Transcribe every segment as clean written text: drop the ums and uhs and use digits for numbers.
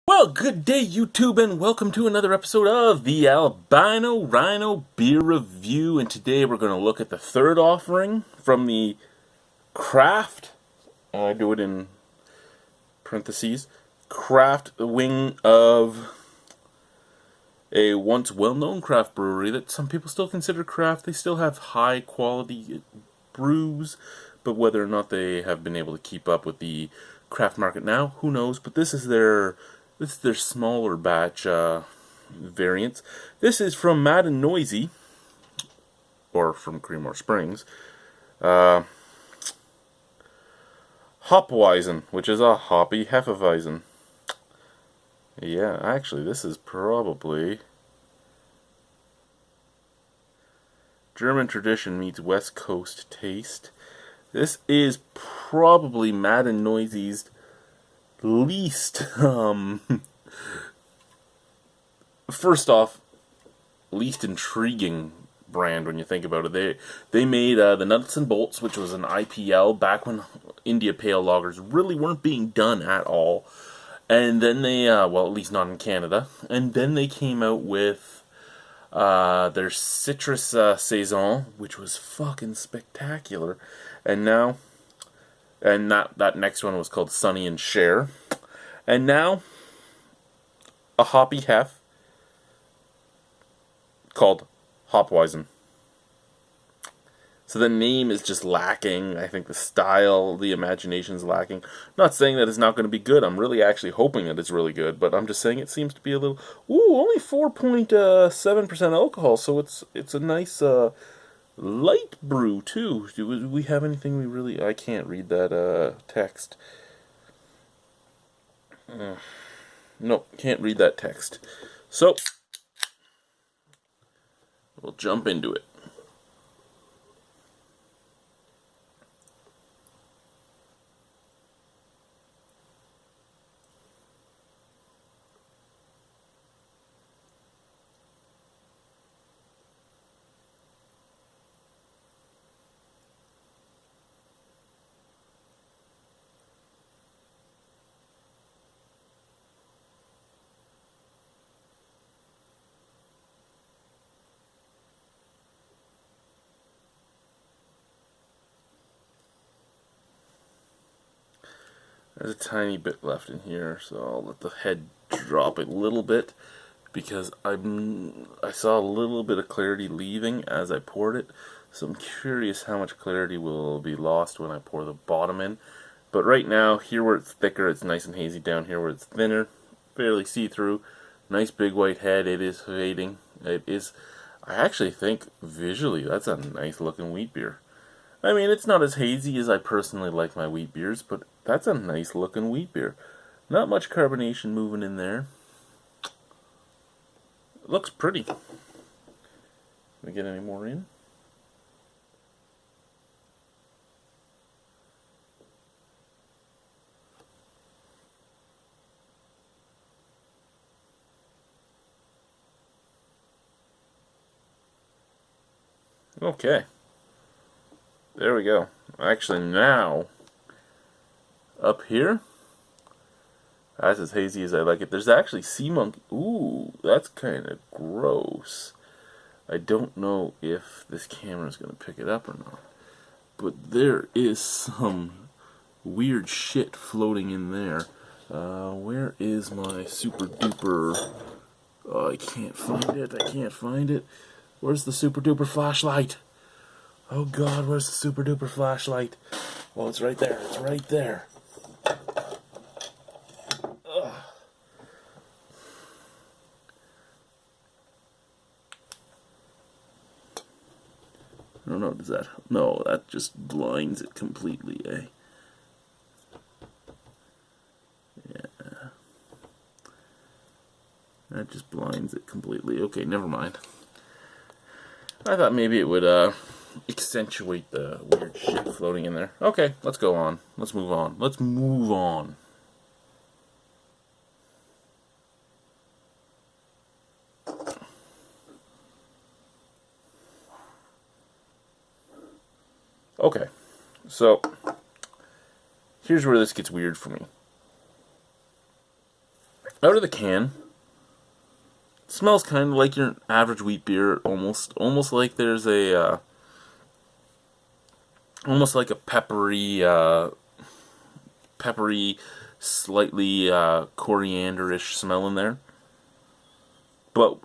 Well, good day, YouTube, and welcome to another episode of the Albino Rhino Beer Review. And today we're going to look at the third offering from the craft, I do it in parentheses, craft wing of a once well-known craft brewery that some people still consider craft. They still have high-quality brews, but whether or not they have been able to keep up with the craft market now, who knows? But this is their smaller batch variants. This is from Mad and Noisy, or from Creemore Springs. Weizen, which is a hoppy Hefeweizen. Yeah, actually, this is probably German tradition meets West Coast taste. This is probably Mad and Noisy's least, first off, least intriguing brand when you think about it. They made the Nuts and Bolts, which was an IPL back when India Pale Lagers really weren't being done at all. And then they, well, at least not in Canada. And then they came out with their Citrus Saison, which was fucking spectacular. And now, and that next one was called Sunny and Share. And now, a hoppy hef called Weizen. So the name is just lacking. I think the style, the imagination's lacking. Not saying that it's not going to be good. I'm really actually hoping that it's really good, but I'm just saying it seems to be a little. Ooh, only 4.7% alcohol, so it's a nice light brew too. Do we have anything we really? I can't read that text. Nope, can't read that text. So we'll jump into it. There's a tiny bit left in here, so I'll let the head drop a little bit because I saw a little bit of clarity leaving as I poured it, so I'm curious how much clarity will be lost when I pour the bottom in. But right now, here where it's thicker, it's nice and hazy. Down here where it's thinner, fairly see-through, nice big white head. It is fading. It is. I actually think visually that's a nice looking wheat beer. I mean, it's not as hazy as I personally like my wheat beers, but that's a nice looking wheat beer. Not much carbonation moving in there. It looks pretty. Can we get any more in? Okay. There we go. Actually, now, up here, that's as hazy as I like it. There's actually sea monkey. Ooh, that's kind of gross. I don't know if this camera is going to pick it up or not. But there is some weird shit floating in there. Where is my super duper? Oh, I can't find it. I can't find it. Where's the super duper flashlight? Oh God, where's the super duper flashlight? Oh, it's right there. It's right there. Ugh. I don't know, does that... No, that just blinds it completely, eh? Yeah. That just blinds it completely. Okay, never mind. I thought maybe it would, accentuate the weird shit floating in there. Okay, let's go on. Let's move on. Let's move on. Okay, so here's where this gets weird for me. Out of the can, it smells kind of like your average wheat beer, almost like there's a almost like a peppery, slightly coriander-ish smell in there, but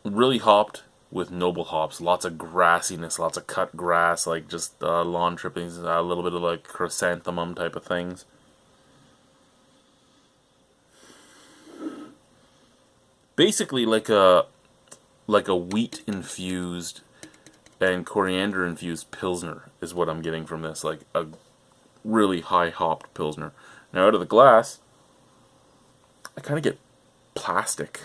really hopped with noble hops. Lots of grassiness, lots of cut grass, like just lawn trippings, a little bit of like chrysanthemum type of things. Basically, like a wheat infused and coriander infused pilsner is what I'm getting from this. Like a really high hopped pilsner. Now out of the glass, I kind of get plastic.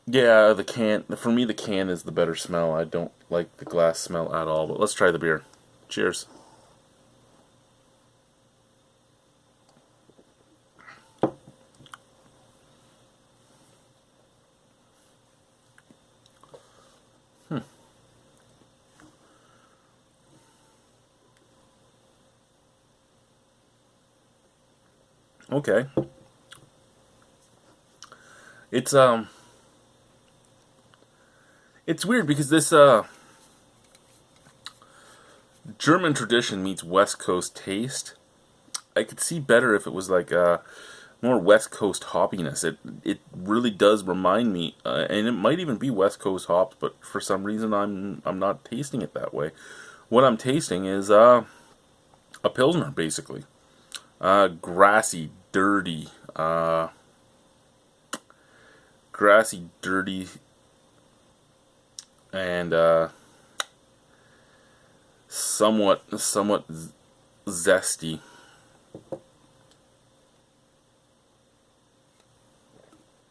Yeah, the can, for me the can is the better smell. I don't like the glass smell at all, but let's try the beer. Cheers. Okay. It's weird because this German tradition meets West Coast taste. I could see better if it was like more West Coast hoppiness. It really does remind me, and it might even be West Coast hops, but for some reason I'm not tasting it that way. What I'm tasting is a pilsner, basically. Grassy, dirty, and somewhat zesty.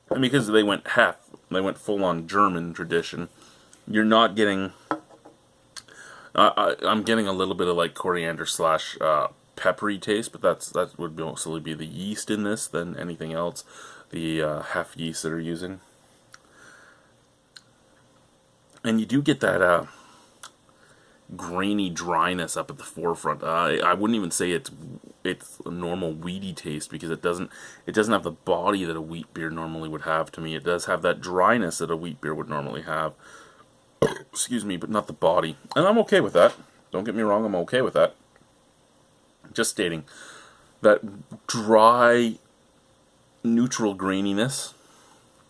And because they went full on German tradition, you're not getting. I'm getting a little bit of like coriander slash peppery taste, but that would mostly be the yeast in this than anything else. The hef yeast that they're using, and you do get that grainy dryness up at the forefront. I wouldn't even say it's a normal weedy taste because it doesn't have the body that a wheat beer normally would have. To me, it does have that dryness that a wheat beer would normally have. Excuse me, but not the body, and I'm okay with that. Don't get me wrong, I'm okay with that. Just stating that dry, neutral graininess,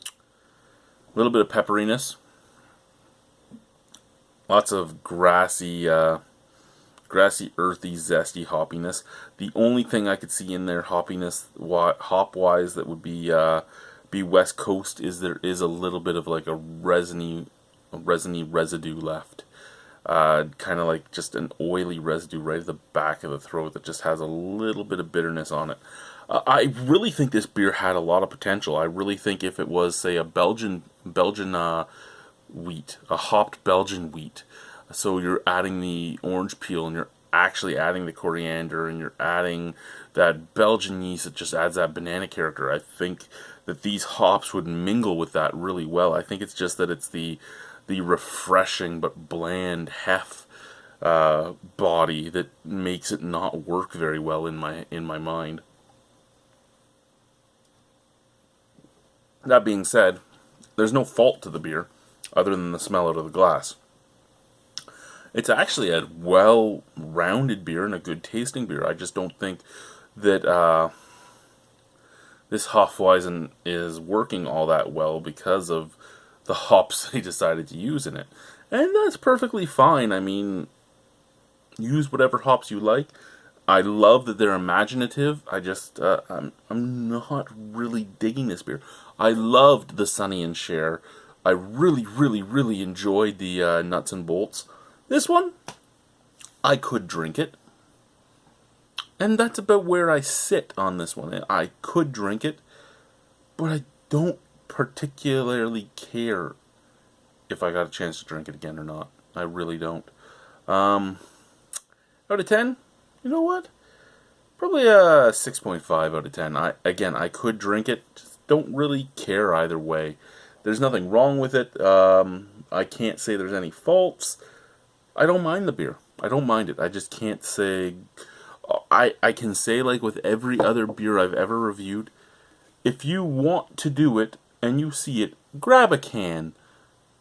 a little bit of pepperiness, lots of grassy, earthy, zesty hoppiness. The only thing I could see in there hop-wise that would be West Coast is there is a little bit of like a resiny residue left. Kind of like just an oily residue right at the back of the throat that just has a little bit of bitterness on it. I really think this beer had a lot of potential. I really think if it was, say, a Belgian wheat, a hopped Belgian wheat, so you're adding the orange peel and you're actually adding the coriander and you're adding that Belgian yeast that just adds that banana character, I think that these hops would mingle with that really well. I think it's just that it's the refreshing but bland hef body that makes it not work very well in my mind. That being said, there's no fault to the beer other than the smell out of the glass. It's actually a well-rounded beer and a good tasting beer. I just don't think that this Weizen is working all that well because of the hops they decided to use in it. And that's perfectly fine. I mean, use whatever hops you like. I love that they're imaginative. I just, I'm not really digging this beer. I loved the Sonny and Cher. I really, really, really enjoyed the Nuts and Bolts. This one, I could drink it. And that's about where I sit on this one. I could drink it, but I don't particularly care if I got a chance to drink it again or not. I really don't. Out of 10, you know what? Probably a 6.5 out of 10. I could drink it, just don't really care either way. There's nothing wrong with it. I can't say there's any faults. I don't mind the beer. I don't mind it. I just can't say... I can say, like with every other beer I've ever reviewed, if you want to do it and you see it, grab a can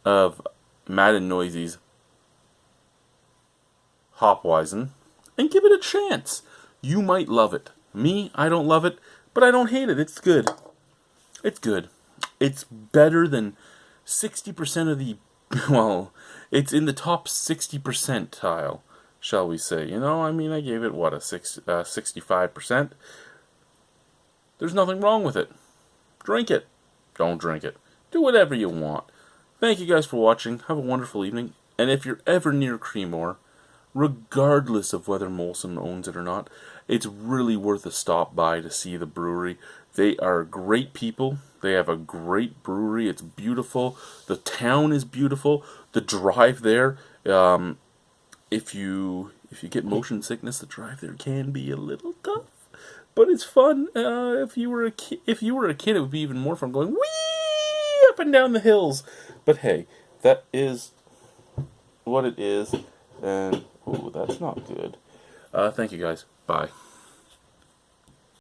of Mad and Noisy's Hop Weizen and give it a chance. You might love it. Me, I don't love it, but I don't hate it. It's good. It's good. It's better than 60% of the... Well, it's in the top 60 percentile, shall we say. You know, I mean, I gave it, what, a 65%? There's nothing wrong with it. Drink it. Don't drink it. Do whatever you want. Thank you guys for watching. Have a wonderful evening. And if you're ever near Creemore, regardless of whether Molson owns it or not, it's really worth a stop by to see the brewery. They are great people. They have a great brewery. It's beautiful. The town is beautiful. The drive there, if you get motion sickness, the drive there can be a little tough, but it's fun. If you were a kid, it would be even more fun going whee up and down the hills. But hey, that is what it is, and oh, that's not good. Thank you guys. Bye.